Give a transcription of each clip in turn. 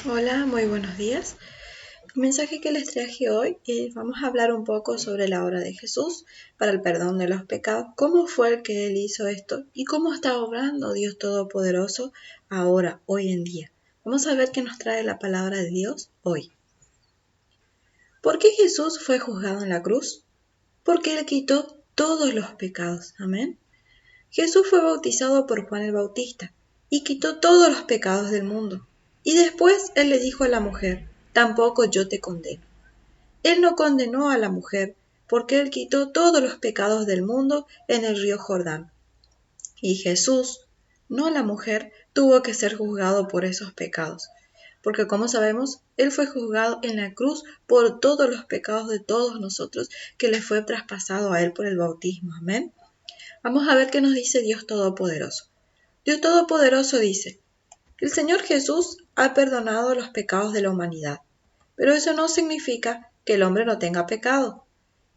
Hola, muy buenos días. El mensaje que les traje hoy, vamos a hablar un poco sobre la obra de Jesús para el perdón de los pecados, cómo fue el que Él hizo esto y cómo está obrando Dios Todopoderoso ahora, hoy en día. Vamos a ver qué nos trae la palabra de Dios hoy. ¿Por qué Jesús fue juzgado en la cruz? Porque Él quitó todos los pecados. Amén. Jesús fue bautizado por Juan el Bautista y quitó todos los pecados del mundo. Y después Él le dijo a la mujer, tampoco yo te condeno. Él no condenó a la mujer, porque Él quitó todos los pecados del mundo en el río Jordán. Y Jesús, no la mujer, tuvo que ser juzgado por esos pecados. Porque como sabemos, Él fue juzgado en la cruz por todos los pecados de todos nosotros que le fue traspasado a Él por el bautismo. Amén. Vamos a ver qué nos dice Dios Todopoderoso. Dios Todopoderoso dice, el Señor Jesús ha perdonado los pecados de la humanidad, pero eso no significa que el hombre no tenga pecado.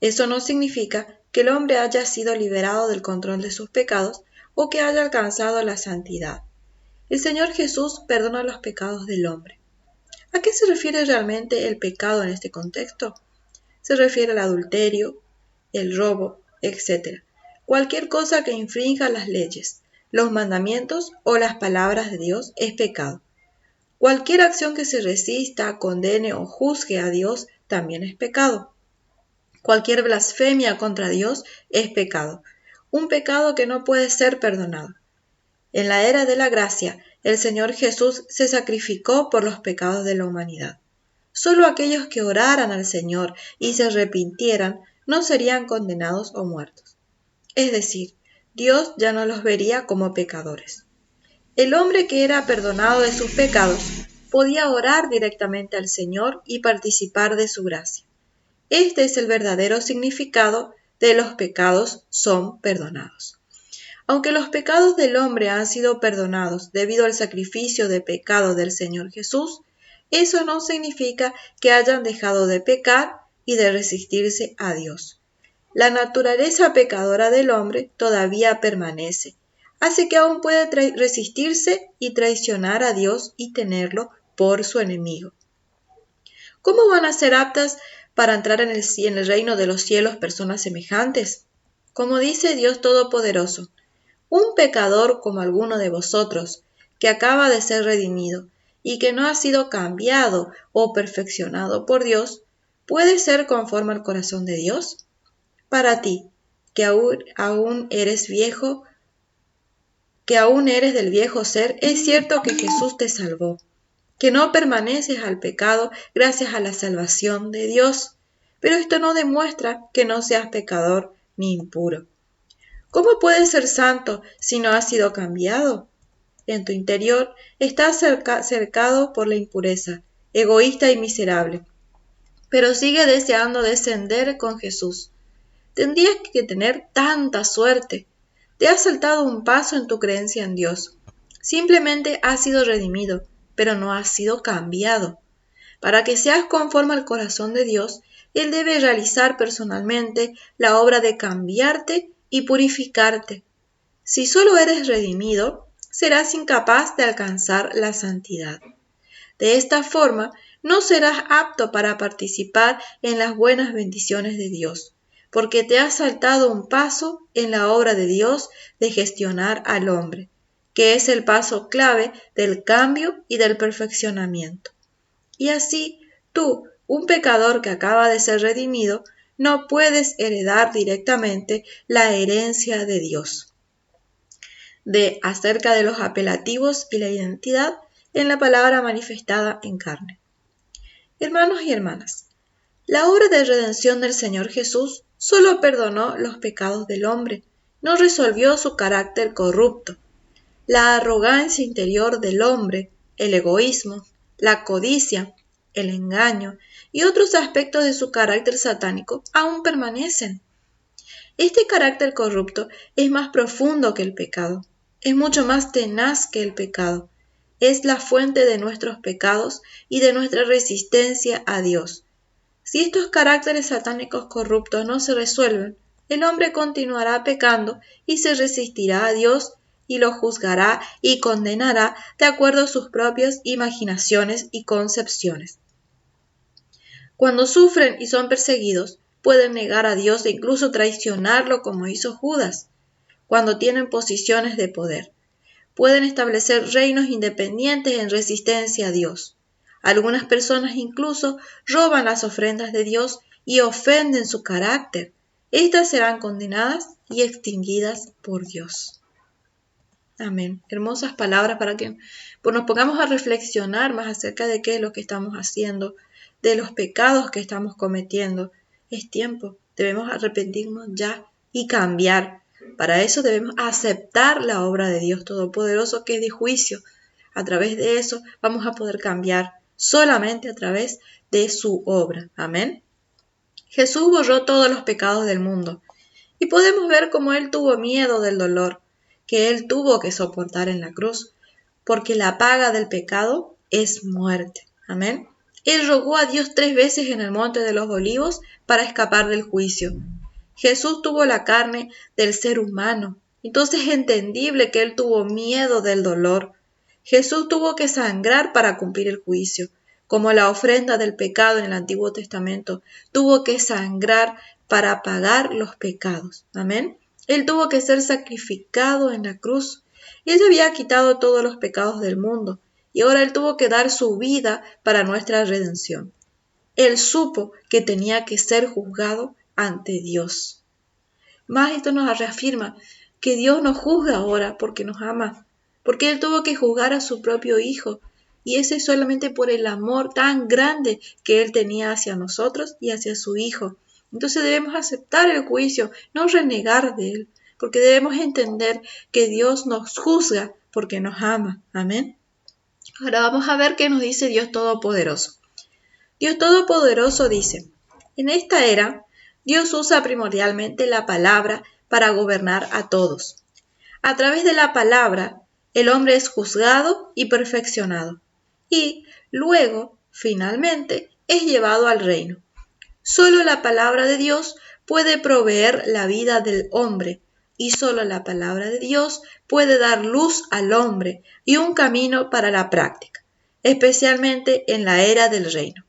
Eso no significa que el hombre haya sido liberado del control de sus pecados o que haya alcanzado la santidad. El Señor Jesús perdona los pecados del hombre. ¿A qué se refiere realmente el pecado en este contexto? Se refiere al adulterio, el robo, etc. Cualquier cosa que infrinja las leyes, los mandamientos o las palabras de Dios es pecado. Cualquier acción que se resista, condene o juzgue a Dios también es pecado. Cualquier blasfemia contra Dios es pecado, un pecado que no puede ser perdonado. En la era de la gracia, el Señor Jesús se sacrificó por los pecados de la humanidad. Solo aquellos que oraran al Señor y se arrepintieran no serían condenados o muertos. Es decir, Dios ya no los vería como pecadores. El hombre que era perdonado de sus pecados podía orar directamente al Señor y participar de su gracia. Este es el verdadero significado de los pecados son perdonados. Aunque los pecados del hombre han sido perdonados debido al sacrificio de pecado del Señor Jesús, eso no significa que hayan dejado de pecar y de resistirse a Dios. La naturaleza pecadora del hombre todavía permanece, así que aún puede resistirse y traicionar a Dios y tenerlo por su enemigo. ¿Cómo van a ser aptas para entrar en el reino de los cielos personas semejantes? Como dice Dios Todopoderoso, un pecador como alguno de vosotros, que acaba de ser redimido y que no ha sido cambiado o perfeccionado por Dios, ¿puede ser conforme al corazón de Dios? Para ti, que aún eres viejo, que aún eres del viejo ser, es cierto que Jesús te salvó, que no permaneces al pecado gracias a la salvación de Dios, pero esto no demuestra que no seas pecador ni impuro. ¿Cómo puedes ser santo si no has sido cambiado? En tu interior estás cercado por la impureza, egoísta y miserable, pero sigue deseando descender con Jesús. Tendrías que tener tanta suerte. Te has saltado un paso en tu creencia en Dios. Simplemente has sido redimido, pero no has sido cambiado. Para que seas conforme al corazón de Dios, Él debe realizar personalmente la obra de cambiarte y purificarte. Si solo eres redimido, serás incapaz de alcanzar la santidad. De esta forma, no serás apto para participar en las buenas bendiciones de Dios, porque te has saltado un paso en la obra de Dios de gestionar al hombre, que es el paso clave del cambio y del perfeccionamiento. Y así, tú, un pecador que acaba de ser redimido, no puedes heredar directamente la herencia de Dios. Acerca de los apelativos y la identidad en la palabra manifestada en carne. Hermanos y hermanas, la obra de redención del Señor Jesús solo perdonó los pecados del hombre, no resolvió su carácter corrupto. La arrogancia interior del hombre, el egoísmo, la codicia, el engaño y otros aspectos de su carácter satánico aún permanecen. Este carácter corrupto es más profundo que el pecado, es mucho más tenaz que el pecado. Es la fuente de nuestros pecados y de nuestra resistencia a Dios. Si estos caracteres satánicos corruptos no se resuelven, el hombre continuará pecando y se resistirá a Dios y lo juzgará y condenará de acuerdo a sus propias imaginaciones y concepciones. Cuando sufren y son perseguidos, pueden negar a Dios e incluso traicionarlo como hizo Judas. Cuando tienen posiciones de poder, pueden establecer reinos independientes en resistencia a Dios. Algunas personas incluso roban las ofrendas de Dios y ofenden su carácter. Estas serán condenadas y extinguidas por Dios. Amén. Hermosas palabras para que nos pongamos a reflexionar más acerca de qué es lo que estamos haciendo, de los pecados que estamos cometiendo. Es tiempo, debemos arrepentirnos ya y cambiar. Para eso debemos aceptar la obra de Dios Todopoderoso, que es de juicio. A través de eso vamos a poder cambiar, solamente a través de su obra. Amén. Jesús borró todos los pecados del mundo y podemos ver cómo Él tuvo miedo del dolor que Él tuvo que soportar en la cruz, porque la paga del pecado es muerte. Amén. Él rogó a Dios 3 veces en el monte de los olivos para escapar del juicio. Jesús tuvo la carne del ser humano, entonces es entendible que Él tuvo miedo del dolor. Jesús tuvo que sangrar para cumplir el juicio, como la ofrenda del pecado en el Antiguo Testamento tuvo que sangrar para pagar los pecados. Amén. Él tuvo que ser sacrificado en la cruz. Él había quitado todos los pecados del mundo y ahora Él tuvo que dar su vida para nuestra redención. Él supo que tenía que ser juzgado ante Dios. Más esto nos reafirma que Dios nos juzga ahora porque nos ama, porque Él tuvo que juzgar a su propio Hijo, y ese es solamente por el amor tan grande que Él tenía hacia nosotros y hacia su Hijo. Entonces debemos aceptar el juicio, no renegar de Él, porque debemos entender que Dios nos juzga porque nos ama. Amén. Ahora vamos a ver qué nos dice Dios Todopoderoso. Dios Todopoderoso dice: en esta era, Dios usa primordialmente la palabra para gobernar a todos. A través de la palabra, el hombre es juzgado y perfeccionado, y luego, finalmente, es llevado al reino. Solo la palabra de Dios puede proveer la vida del hombre, y solo la palabra de Dios puede dar luz al hombre y un camino para la práctica, especialmente en la era del reino.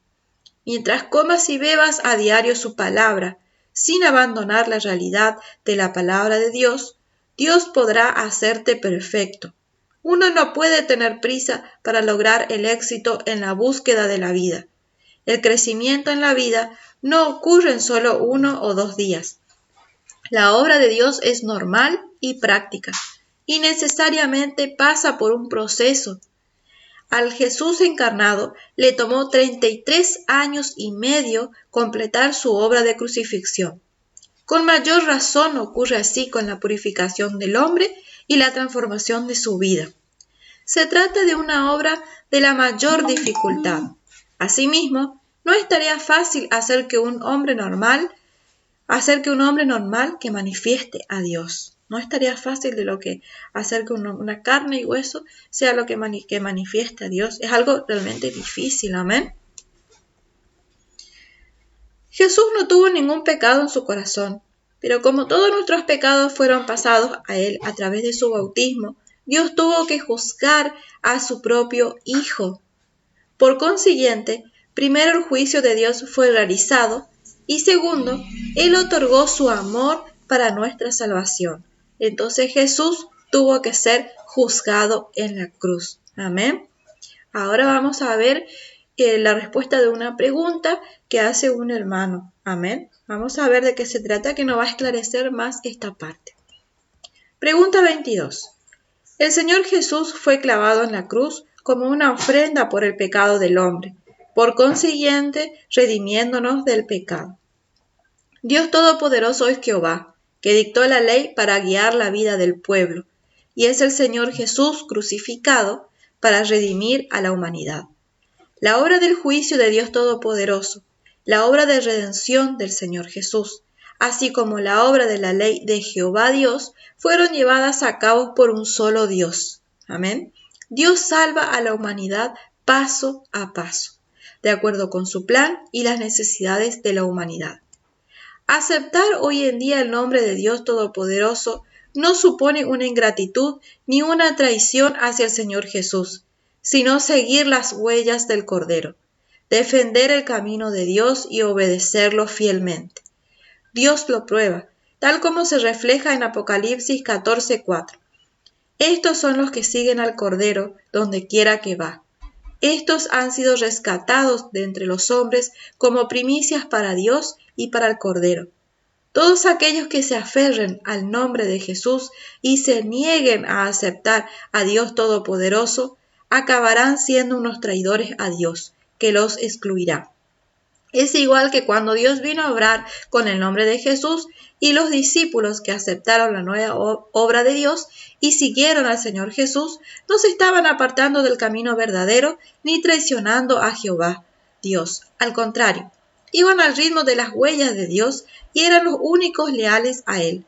Mientras comas y bebas a diario su palabra, sin abandonar la realidad de la palabra de Dios, Dios podrá hacerte perfecto. Uno no puede tener prisa para lograr el éxito en la búsqueda de la vida. El crecimiento en la vida no ocurre en solo 1 o 2 días. La obra de Dios es normal y práctica, y necesariamente pasa por un proceso. Al Jesús encarnado le tomó 33 años y medio completar su obra de crucifixión. Con mayor razón ocurre así con la purificación del hombre y la transformación de su vida. Se trata de una obra de la mayor dificultad. Asimismo, no es tarea fácil hacer que un hombre normal que manifieste a Dios. No es tarea fácil de lo que hacer que una carne y hueso sea lo que manifieste a Dios. Es algo realmente difícil, amén. Jesús no tuvo ningún pecado en su corazón, pero como todos nuestros pecados fueron pasados a Él a través de su bautismo, Dios tuvo que juzgar a su propio Hijo. Por consiguiente, primero el juicio de Dios fue realizado y segundo, Él otorgó su amor para nuestra salvación. Entonces Jesús tuvo que ser juzgado en la cruz. Amén. Ahora vamos a ver la respuesta de una pregunta que hace un hermano. Amén. Vamos a ver de qué se trata, que nos va a esclarecer más esta parte. Pregunta 22. El Señor Jesús fue clavado en la cruz como una ofrenda por el pecado del hombre, por consiguiente, redimiéndonos del pecado. Dios Todopoderoso es Jehová, que dictó la ley para guiar la vida del pueblo, y es el Señor Jesús crucificado para redimir a la humanidad. La obra del juicio de Dios Todopoderoso, la obra de redención del Señor Jesús, así como la obra de la ley de Jehová Dios, fueron llevadas a cabo por un solo Dios. Amén. Dios salva a la humanidad paso a paso, de acuerdo con su plan y las necesidades de la humanidad. Aceptar hoy en día el nombre de Dios Todopoderoso no supone una ingratitud ni una traición hacia el Señor Jesús, sino seguir las huellas del Cordero, defender el camino de Dios y obedecerlo fielmente. Dios lo prueba, tal como se refleja en Apocalipsis 14:4. Estos son los que siguen al Cordero donde quiera que va. Estos han sido rescatados de entre los hombres como primicias para Dios y para el Cordero. Todos aquellos que se aferren al nombre de Jesús y se nieguen a aceptar a Dios Todopoderoso, acabarán siendo unos traidores a Dios, que los excluirá. Es igual que cuando Dios vino a obrar con el nombre de Jesús y los discípulos que aceptaron la nueva obra de Dios y siguieron al Señor Jesús, no se estaban apartando del camino verdadero ni traicionando a Jehová, Dios. Al contrario, iban al ritmo de las huellas de Dios y eran los únicos leales a Él.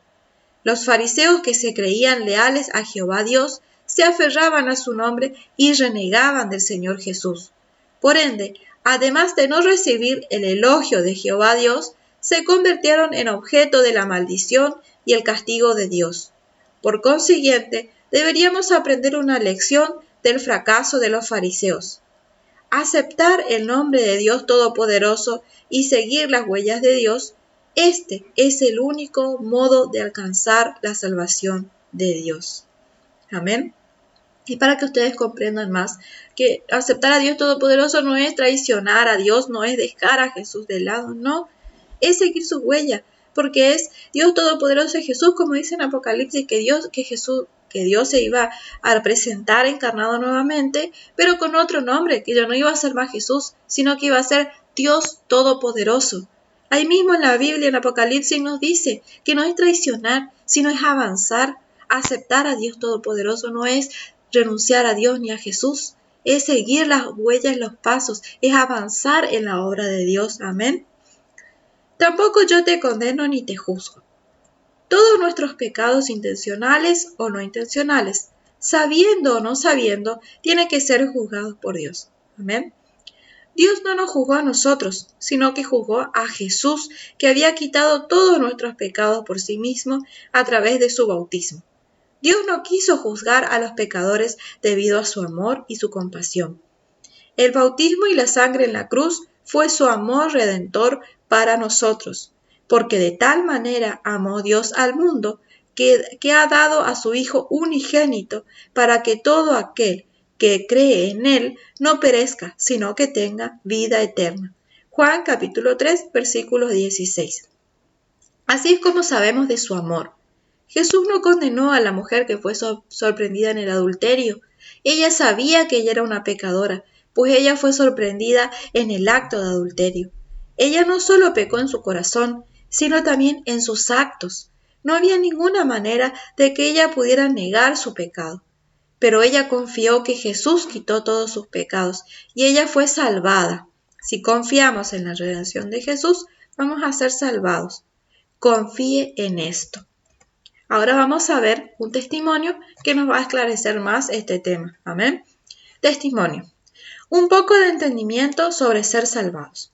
Los fariseos que se creían leales a Jehová Dios se aferraban a su nombre y renegaban del Señor Jesús. Por ende, además de no recibir el elogio de Jehová Dios, se convirtieron en objeto de la maldición y el castigo de Dios. Por consiguiente, deberíamos aprender una lección del fracaso de los fariseos. Aceptar el nombre de Dios Todopoderoso y seguir las huellas de Dios, este es el único modo de alcanzar la salvación de Dios. Amén. Y para que ustedes comprendan más, que aceptar a Dios Todopoderoso no es traicionar a Dios, no es dejar a Jesús de lado, no, es seguir su huella, porque es Dios Todopoderoso es Jesús, como dice en Apocalipsis, que Dios se iba a presentar encarnado nuevamente, pero con otro nombre, que ya no iba a ser más Jesús, sino que iba a ser Dios Todopoderoso. Ahí mismo en la Biblia, en Apocalipsis, nos dice que no es traicionar, sino es avanzar. Aceptar a Dios Todopoderoso no es renunciar a Dios ni a Jesús, es seguir las huellas, los pasos, es avanzar en la obra de Dios. Amén. Tampoco yo te condeno ni te juzgo. Todos nuestros pecados intencionales o no intencionales, sabiendo o no sabiendo, tienen que ser juzgados por Dios. Amén. Dios no nos juzgó a nosotros, sino que juzgó a Jesús, que había quitado todos nuestros pecados por sí mismo a través de su bautismo. Dios no quiso juzgar a los pecadores debido a su amor y su compasión. El bautismo y la sangre en la cruz fue su amor redentor para nosotros, porque de tal manera amó Dios al mundo que ha dado a su Hijo unigénito para que todo aquel que cree en Él no perezca, sino que tenga vida eterna. Juan capítulo 3, versículo 16. Así es como sabemos de su amor. Jesús no condenó a la mujer que fue sorprendida en el adulterio. Ella sabía que ella era una pecadora, pues ella fue sorprendida en el acto de adulterio. Ella no solo pecó en su corazón, sino también en sus actos. No había ninguna manera de que ella pudiera negar su pecado. Pero ella confió que Jesús quitó todos sus pecados y ella fue salvada. Si confiamos en la redención de Jesús, vamos a ser salvados. Confíe en esto. Ahora vamos a ver un testimonio que nos va a esclarecer más este tema. Amén. Testimonio. Un poco de entendimiento sobre ser salvados.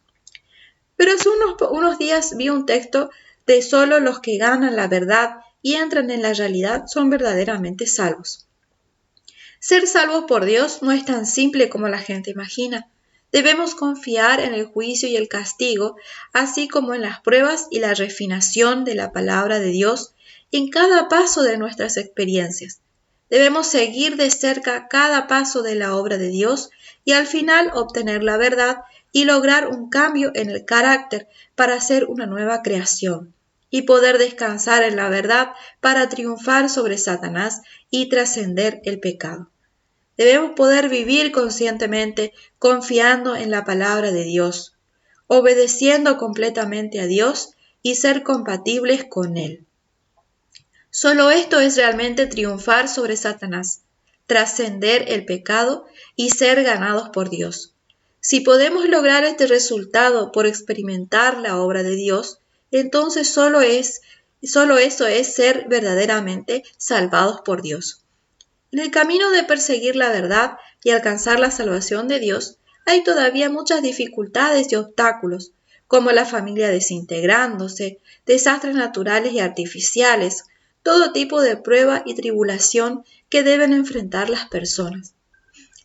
Pero hace unos días vi un texto de solo los que ganan la verdad y entran en la realidad son verdaderamente salvos. Ser salvos por Dios no es tan simple como la gente imagina. Debemos confiar en el juicio y el castigo, así como en las pruebas y la refinación de la palabra de Dios en cada paso de nuestras experiencias. Debemos seguir de cerca cada paso de la obra de Dios y al final obtener la verdad y lograr un cambio en el carácter para ser una nueva creación y poder descansar en la verdad para triunfar sobre Satanás y trascender el pecado. Debemos poder vivir conscientemente confiando en la palabra de Dios, obedeciendo completamente a Dios y ser compatibles con Él. Solo esto es realmente triunfar sobre Satanás, trascender el pecado y ser ganados por Dios. Si podemos lograr este resultado por experimentar la obra de Dios, entonces solo eso es ser verdaderamente salvados por Dios. En el camino de perseguir la verdad y alcanzar la salvación de Dios, hay todavía muchas dificultades y obstáculos, como la familia desintegrándose, desastres naturales y artificiales, todo tipo de prueba y tribulación que deben enfrentar las personas.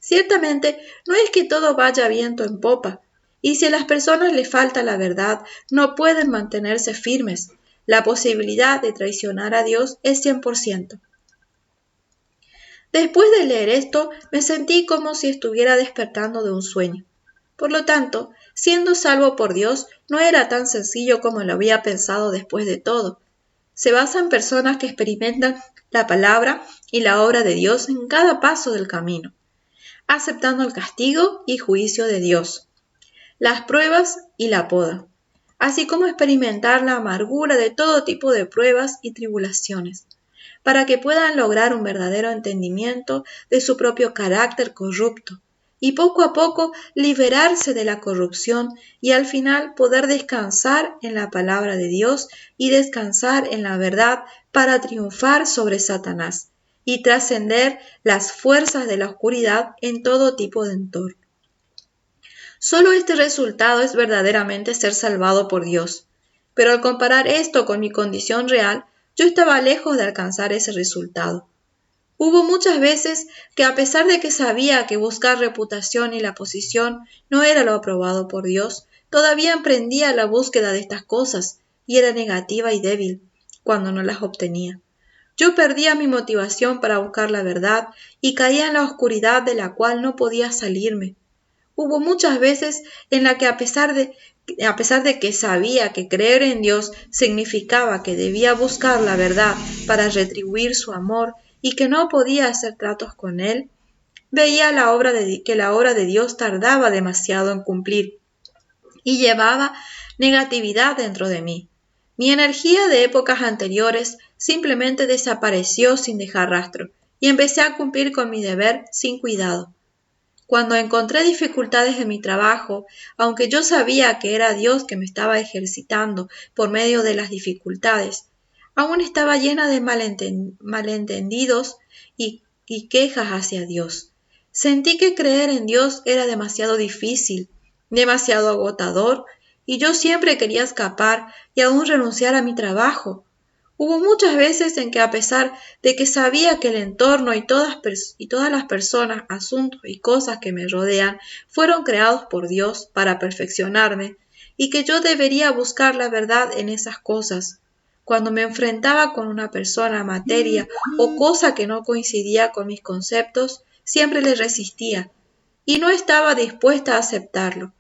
Ciertamente, no es que todo vaya viento en popa, y si a las personas les falta la verdad, no pueden mantenerse firmes. La posibilidad de traicionar a Dios es 100%. Después de leer esto, me sentí como si estuviera despertando de un sueño. Por lo tanto, siendo salvo por Dios no era tan sencillo como lo había pensado después de todo. Se basa en personas que experimentan la palabra y la obra de Dios en cada paso del camino, aceptando el castigo y juicio de Dios, las pruebas y la poda, así como experimentar la amargura de todo tipo de pruebas y tribulaciones, para que puedan lograr un verdadero entendimiento de su propio carácter corrupto y poco a poco liberarse de la corrupción y al final poder descansar en la palabra de Dios y descansar en la verdad para triunfar sobre Satanás y trascender las fuerzas de la oscuridad en todo tipo de entorno. Solo este resultado es verdaderamente ser salvado por Dios. Pero al comparar esto con mi condición real, yo estaba lejos de alcanzar ese resultado. Hubo muchas veces que a pesar de que sabía que buscar reputación y la posición no era lo aprobado por Dios, todavía emprendía la búsqueda de estas cosas y era negativa y débil cuando no las obtenía. Yo perdía mi motivación para buscar la verdad y caía en la oscuridad de la cual no podía salirme. Hubo muchas veces en las que a pesar de que sabía que creer en Dios significaba que debía buscar la verdad para retribuir su amor y que no podía hacer tratos con Él, veía que la obra de Dios tardaba demasiado en cumplir y llevaba negatividad dentro de mí. Mi energía de épocas anteriores simplemente desapareció sin dejar rastro y empecé a cumplir con mi deber sin cuidado. Cuando encontré dificultades en mi trabajo, aunque yo sabía que era Dios que me estaba ejercitando por medio de las dificultades, aún estaba llena de malentendidos y quejas hacia Dios. Sentí que creer en Dios era demasiado difícil, demasiado agotador, y yo siempre quería escapar y aún renunciar a mi trabajo. Hubo muchas veces en que a pesar de que sabía que el entorno y todas las personas, asuntos y cosas que me rodean fueron creados por Dios para perfeccionarme y que yo debería buscar la verdad en esas cosas, cuando me enfrentaba con una persona, materia o cosa que no coincidía con mis conceptos, siempre le resistía y no estaba dispuesta a aceptarlo.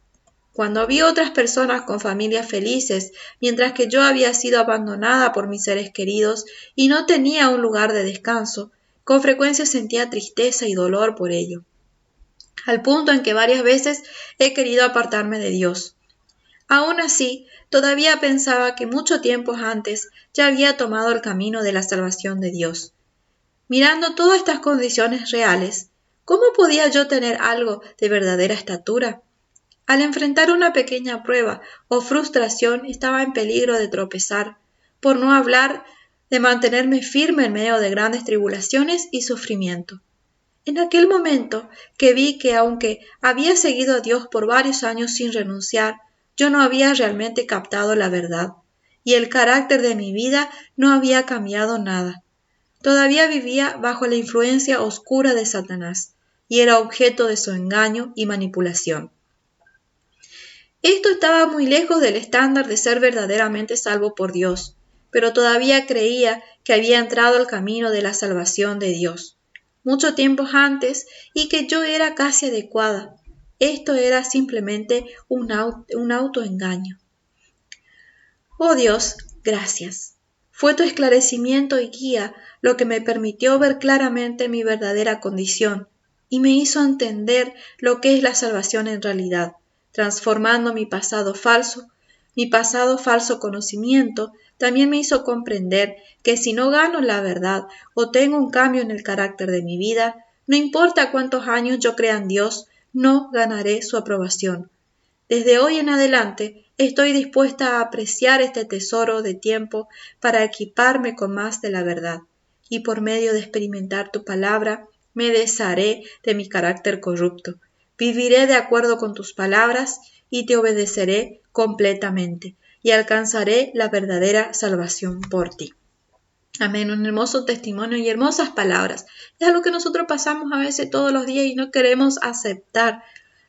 Cuando vi otras personas con familias felices, mientras que yo había sido abandonada por mis seres queridos y no tenía un lugar de descanso, con frecuencia sentía tristeza y dolor por ello, al punto en que varias veces he querido apartarme de Dios. Aún así, todavía pensaba que mucho tiempo antes ya había tomado el camino de la salvación de Dios. Mirando todas estas condiciones reales, ¿cómo podía yo tener algo de verdadera estatura? Al enfrentar una pequeña prueba o frustración estaba en peligro de tropezar, por no hablar de mantenerme firme en medio de grandes tribulaciones y sufrimiento. En aquel momento que vi que aunque había seguido a Dios por varios años sin renunciar, yo no había realmente captado la verdad, y el carácter de mi vida no había cambiado nada. Todavía vivía bajo la influencia oscura de Satanás, y era objeto de su engaño y manipulación. Esto estaba muy lejos del estándar de ser verdaderamente salvo por Dios, pero todavía creía que había entrado al camino de la salvación de Dios, mucho tiempo antes, y que yo era casi adecuada. Esto era simplemente un autoengaño. Oh Dios, gracias. Fue tu esclarecimiento y guía lo que me permitió ver claramente mi verdadera condición y me hizo entender lo que es la salvación en realidad, transformando mi pasado falso conocimiento. También me hizo comprender que si no gano la verdad o tengo un cambio en el carácter de mi vida, no importa cuántos años yo crea en Dios, no ganaré su aprobación. Desde hoy en adelante estoy dispuesta a apreciar este tesoro de tiempo para equiparme con más de la verdad, y por medio de experimentar tu palabra me desharé de mi carácter corrupto. Viviré de acuerdo con tus palabras y te obedeceré completamente, y alcanzaré la verdadera salvación por ti. Amén, un hermoso testimonio y hermosas palabras. Es algo que nosotros pasamos a veces todos los días y no queremos aceptar.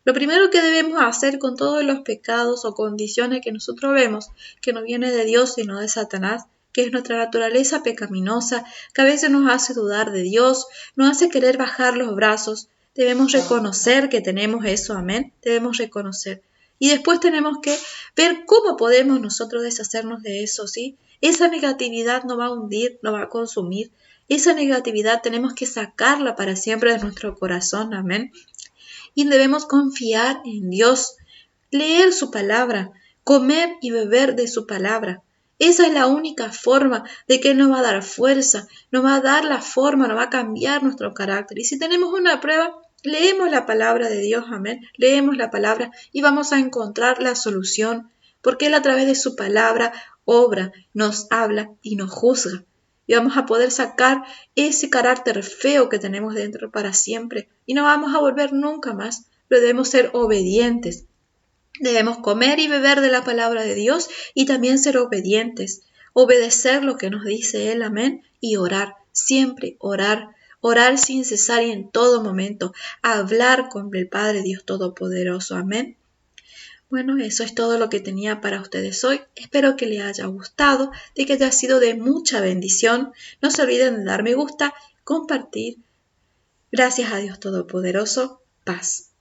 Lo primero que debemos hacer con todos los pecados o condiciones que nosotros vemos, que no viene de Dios sino de Satanás, que es nuestra naturaleza pecaminosa, que a veces nos hace dudar de Dios, nos hace querer bajar los brazos. Debemos reconocer que tenemos eso, amén. Debemos reconocer. Y después tenemos que ver cómo podemos nosotros deshacernos de eso, ¿sí? Esa negatividad nos va a hundir, nos va a consumir. Esa negatividad tenemos que sacarla para siempre de nuestro corazón, amén. Y debemos confiar en Dios, leer su palabra, comer y beber de su palabra. Esa es la única forma de que Él nos va a dar fuerza, nos va a dar la forma, nos va a cambiar nuestro carácter. Y si tenemos una prueba, leemos la palabra de Dios, amén. Leemos la palabra y vamos a encontrar la solución, porque Él a través de su palabra obra, nos habla y nos juzga. Y vamos a poder sacar ese carácter feo que tenemos dentro para siempre. Y no vamos a volver nunca más, pero debemos ser obedientes. Debemos comer y beber de la palabra de Dios y también ser obedientes. Obedecer lo que nos dice Él, amén. Y orar, siempre orar. Orar sin cesar y en todo momento. Hablar con el Padre Dios Todopoderoso, amén. Bueno, eso es todo lo que tenía para ustedes hoy. Espero que les haya gustado, de que haya sido de mucha bendición. No se olviden de dar me gusta, compartir. Gracias a Dios Todopoderoso. Paz.